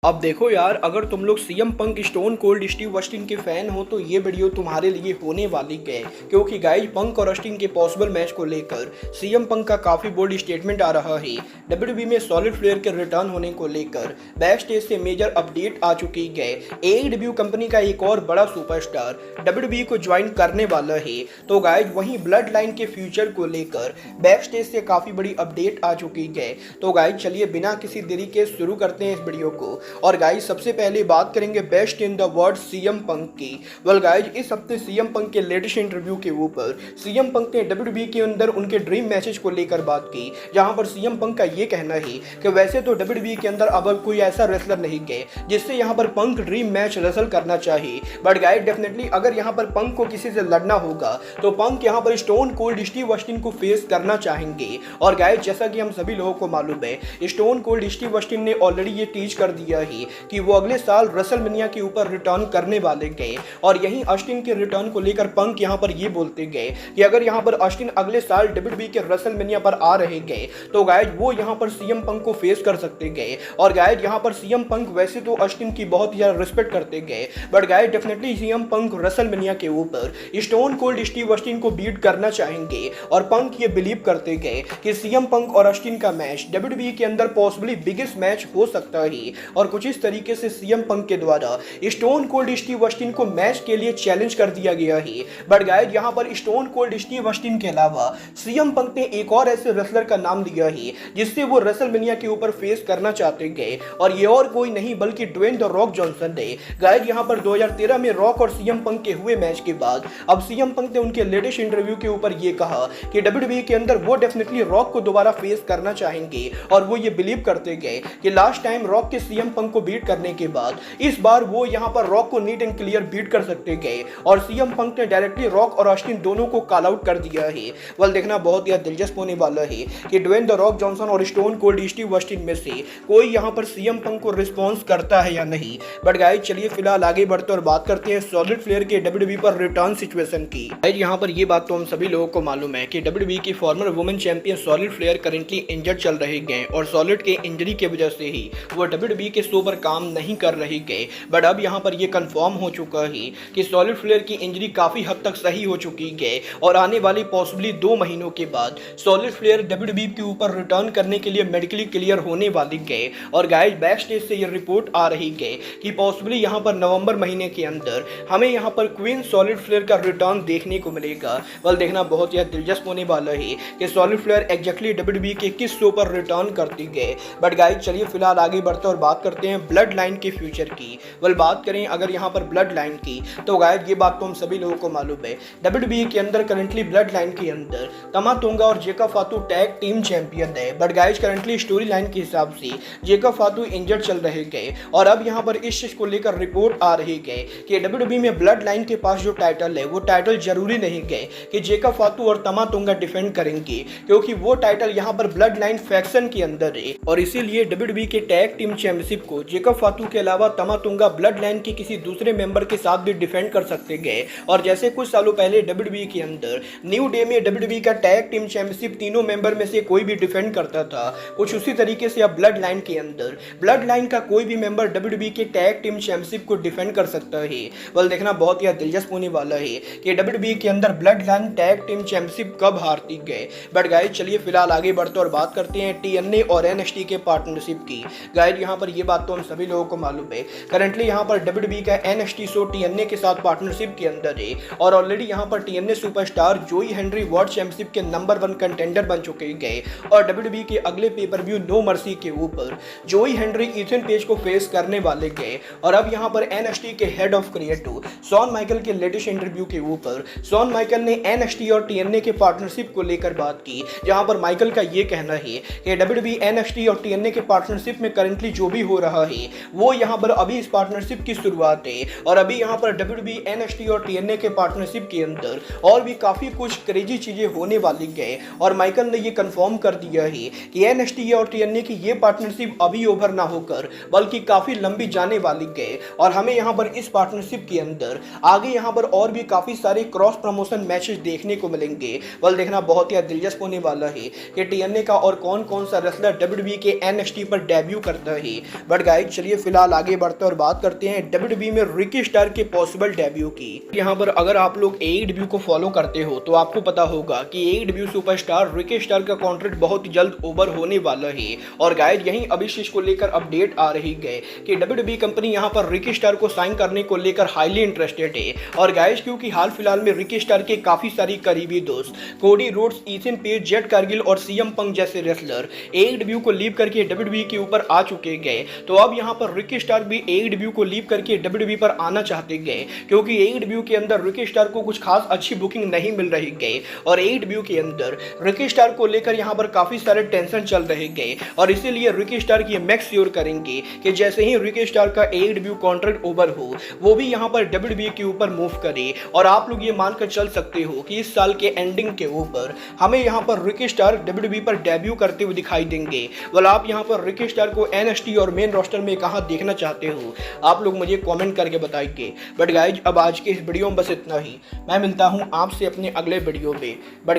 अब देखो यार, अगर तुम लोग CM Punk, stone cold Steve Austin के फैन हो तो ये वीडियो तुम्हारे लिए होने वाली है। क्योंकि गाइस, पंक और ऑस्टिन के पॉसिबल मैच को लेकर सीएम पंक का काफी बोल्ड स्टेटमेंट आ रहा है। डब्ल्यूडब्ल्यूई में सॉलिड फ्लेयर के रिटर्न होने को लेकर बैक स्टेज से मेजर अपडेट आ चुकी है। एईडब्ल्यू कंपनी का एक और बड़ा सुपरस्टार डब्ल्यूडब्ल्यूई को ज्वाइन करने वाला है। तो गाइस, वहीं ब्लड लाइन के फ्यूचर को लेकर बैक स्टेज से काफी बड़ी अपडेट आ चुकी है। तो गाइस, चलिए बिना किसी देरी के शुरू करते हैं इस वीडियो को। और गाइस, सबसे पहले बात करेंगे best in the world CM Punk की। वेल गाइस, इस हफ्ते सीएम पंक के लेटेस्ट इंटरव्यू के ऊपर सीएम पंक ने डब्ल्यूडब्ल्यूई के अंदर उनके ड्रीम मैचेस को लेकर बात की, जहां पर सीएम पंक का ये कहना है कि वैसे तो डब्ल्यूडब्ल्यूई के अंदर अब कोई ऐसा रेसलर नहीं है जिससे यहां पर पंक ड्रीम मैच रेसल करना चाहिए। बट गाइस, डेफिनेटली अगर यहां पर पंक को किसी से लड़ना होगा तो पंक यहां पर स्टोन कोल्ड स्टीव ऑस्टिन को फेस करना चाहेंगे। और गाइस, जैसा कि हम सभी लोगों को मालूम है, स्टोन कोल्ड स्टीव ऑस्टिन ने ऑलरेडी ये टीज कर दिया है कि वो अगले साल रेसलमेनिया के ऊपर रिटर्न करने वाले गए। और यहीं ऑस्टिन के रिटर्न को लेकर पंक यहां पर ये बोलते गए कि अगर यहां पर ऑस्टिन अगले साल डब्ल्यूडब्ल्यूई के रेसलमेनिया पर आ रहे गए तो गाइस वो यहां पर सीएम पंक को फेस कर सकते गए। और गाइस, यहां पर सीएम पंक वैसे तो ऑस्टिन की बहुत ही ज्यादा रिस्पेक्ट करते गए, but guys definitely CM Punk WrestleMania के ऊपर स्टोन कोल्ड स्टीव ऑस्टिन को बीट करना चाहेंगे। और पंक ये बिलीव करते गए कि सीएम पंक और ऑस्टिन का मैच डब्ल्यूडब्ल्यूई के अंदर पॉसिबली बिगेस्ट मैच हो सकता है। और कुछ इस तरीके से सीएम पंक के द्वारा स्टोन कोल्ड स्टीव ऑस्टिन को मैच के लिए चैलेंज कर दिया गया है। बट गाइस, यहां पर स्टोन कोल्ड स्टीव ऑस्टिन के अलावा सीएम पंक ने एक और ऐसे रेसलर का नाम दिया है जिससे वो रेसलमेनिया के ऊपर फेस करना चाहते गए, और ये और कोई नहीं बल्कि ड्वेन द रॉक जॉनसन है। गाइस, यहां पर 2013 में रॉक और सीएम पंक के हुए मैच के बाद अब सीएम पंक ने उनके लेटेस्ट इंटरव्यू के ऊपर ये कहा कि डब्ल्यूडब्ल्यूई के अंदर वो डेफिनेटली रॉक को दोबारा फेस करना चाहेंगे। और वो ये बिलीव करते गए कि लास्ट टाइम रॉक के सीएम पंक को बीट करने के बाद इस बार वो यहां पर रॉक को नीट एंड क्लियर बीट कर सकते गए। और सीएम पंक ने डायरेक्टली रॉक और ऑस्टिन दोनों को कॉल आउट कर दिया है। वेल, देखना बहुत ही दिलचस्प होने वाला है कि ड्वेन द रॉक जॉनसन और स्टोन कोल्ड स्टीव ऑस्टिन में से कोई यहां पर सीएम पंक को रिस्पॉन्स करता है या नहीं। बट गाइस, चलिए फिलहाल आगे बढ़ते और बात करते हैं सॉलिड फ्लेयर के डब्ल्यूडब्ल्यूई पर रिटर्न सिचुएशन की। गाइस, यहां पर ये बात तो हम सभी लोगों को मालूम है कि डब्ल्यूडब्ल्यूई की former women champion Charlotte Flair currently injured चल रहे गए, और सॉलिड के इंजरी की वजह से ही वो डब्ल्यूडब्ल्यूई के शो पर काम नहीं कर रहे गए। बट अब यहां पर यह कंफर्म हो चुका है कि सॉलिड फ्लेयर की इंजरी काफी हद तक सही हो चुकी है, और आने वाली पॉसिबली 2 महीनों के बाद सॉलिड फ्लेयर डब्ल्यूडब्ल्यूई के ऊपर रिटर्न करने के लिए मेडिकली क्लियर होने वाली है। और गाइस, बैक स्टेज से यह रिपोर्ट आ रही है कि पॉसिबली यहां पर नवंबर महीने के अंदर हमें यहां पर क्वीन सॉलिड फ्लेयर का रिटर्न देखने को मिलेगा। वेल, देखना बहुत ही दिलचस्प होने वाला है कि सॉलिड फ्लेयर एग्जैक्टली डब्ल्यूडब्ल्यूई के किस शो पर रिटर्न करती है। बट गाइस, चलिए फिलहाल आगे बढ़ते और बात करते हैं ब्लड लाइन के फ्यूचर की। वेल, बात करें अगर यहां पर ब्लड लाइन की तो गाइस, ये बात तो हम सभी लोगों को मालूम है, डब्ल्यूडब्ल्यूई के अंदर करंटली ब्लड लाइन के अंदर तमा तोंगा और जेकब फातू टैग टीम चैंपियन है। But guys, currently story line के हिसाब से जेकब फातू इंजर्ड चल रहे गए, और अब यहां पर इस चीज को लेकर रिपोर्ट आ रही है कि डब्ल्यूडब्ल्यूई में ब्लड लाइन के पास जो टाइटल है वो टाइटल जरूरी नहीं है कि जेकब फातू और तमा तोंगा डिफेंड करेंगे, क्योंकि वो टाइटल यहां पर ब्लड लाइन फैक्शन के अंदर है। और इसीलिए डब्ल्यूडब्ल्यूई के टैग टीम चैंपियनशिप को जेकब फातू के अलावा तमा तोंगा ब्लड लाइन के किसी दूसरे मेंबर के साथ भी डिफेंड कर सकते गए। और जैसे कुछ सालों पहले डब्ल्यूडब्ल्यूई के अंदर न्यू डे में डब्ल्यूडब्ल्यूई का टैग टीम चैंपियनशिप तीनों मेंबर में से कोई भी डिफेंड करता था, कुछ उसी तरीके से अब ब्लड लाइन के अंदर ब्लड लाइन का कोई भी मेंबर डब्ल्यूडब्ल्यूई के टैग टीम चैंपियनशिप को डिफेंड कर सकता है। वेल, देखना बहुत ही दिलचस्प होने वाला है कि डब्ल्यूडब्ल्यूई के अंदर blood line tag team championship कब हारती गए। बट गाइस, चलिए फिलहाल आगे बढ़ते और बात करते हैं टीएनए और एनएक्सटी के पार्टनरशिप की। गाइस, यहां पर ये बात तो हम सभी लोगों को मालूम है, करंटली यहां पर डब्ल्यूडब्ल्यूई का एनएक्सटी शो टीएनए के साथ पार्टनरशिप के अंदर है, और ऑलरेडी यहां पर टीएनए सुपरस्टार जोई हेनरी वर्ल्ड चैंपियनशिप के नंबर 1 कंटेंडर बन चुके गए। और डब्ल्यूडब्ल्यूई के अगले पेपर व्यू नो मर्सी के ऊपर जोई हेनरी इथन पेज को फेस करने वाले गए। और अब यहां पर एनएक्सटी के head of creative Shawn Michael के लेटेस्ट इंटरव्यू के ऊपर शॉन माइकल ने एनएक्सटी और टीएनए के पार्टनरशिप को लेकर बात की, जहां पर माइकल का यह कहना है कि डब्ल्यूडब्ल्यूई एनएक्सटी और टीएनए के पार्टनरशिप में करंटली जो भी हो रहा है वो यहां पर अभी इस पार्टनरशिप की शुरुआत है। और अभी यहां पर डब्ल्यूडब्ल्यूई एनएक्सटी और टीएनए के पार्टनरशिप के अंदर और भी काफी कुछ क्रेजी चीजें होने वाली है। और माइकल ने ये कंफर्म कर दिया है कि एनएक्सटी और टीएनए की ये पार्टनरशिप अभी ओवर ना होकर बल्कि काफी लंबी जाने वाली है। और हमें यहां पर इस पार्टनरशिप के अंदर आगे यहां पर और भी काफी सारे क्रॉस प्रमोशन मैचेस देखने को मिलेंगे। बल देखना बहुत ही दिलचस्प होने वाला है कि टीएनए का और कौन कौन सा रेसलर डब्ल्यूडब्ल्यूई के एनएक्सटी पर डेब्यू करता है। बट गाइज चलिए फिलहाल आगे बढ़ते और बात करते हैं WWE में रिकी स्टार्क के पॉसिबल डेब्यू की। यहाँ पर अगर आप लोग AEW को फॉलो करते हो तो आपको पता होगा कि AEW सुपरस्टार रिकी स्टार्क का कॉन्ट्रैक्ट बहुत ही जल्द ओवर होने वाला है। और गाइज यहीं अभी इस चीज को लेकर अपडेट आ रही है कि WWE कंपनी यहाँ पर रिकी स्टार्क को साइन करने को लेकर हाईली इंटरेस्टेड है। और गाइज क्योंकि हाल फिलहाल में रिकी स्टार्क के काफी सारी करीबी दोस्त Cody Rhodes, Ethan page, jet Kargil और CM पंक जैसे रेसलर AEW को लीव करके WWE के ऊपर आ चुके गए, तो अब यहाँ पर रिकी स्टार्क भी AEW को लीव करके WWE पर आना चाहते गए, क्योंकि AEW के अंदर रिकी स्टार्क को कुछ खास अच्छी बुकिंग नहीं मिल रही गई और AEW के अंदर रिकी स्टार्क को लेकर यहाँ पर काफी सारे टेंशन चल रहे गए। और इसीलिए रिकी स्टार्क ये मेक श्योर करेंगे कि जैसे ही रिकी स्टार्क का AEW कॉन्ट्रैक्ट ओवर हो वो भी यहाँ पर WWE के ऊपर मूव करे। और आप लोग ये मानकर चल सकते हो कि इस साल के एंडिंग के ऊपर हमें यहाँ पर रिकी स्टार्क WWE पर डेब्यू करते हुए दिखाई देंगे। वाल आप यहाँ पर रिकी स्टार्क को NXT और मेन रोस्टर में कहाँ देखना चाहते हो, आप लोग मुझे कमेंट करके बताइए। बट गाइज अब आज के इस वीडियो में बस इतना ही। मैं मिलता हूँ आपसे अपने अगले वीडियो में। बट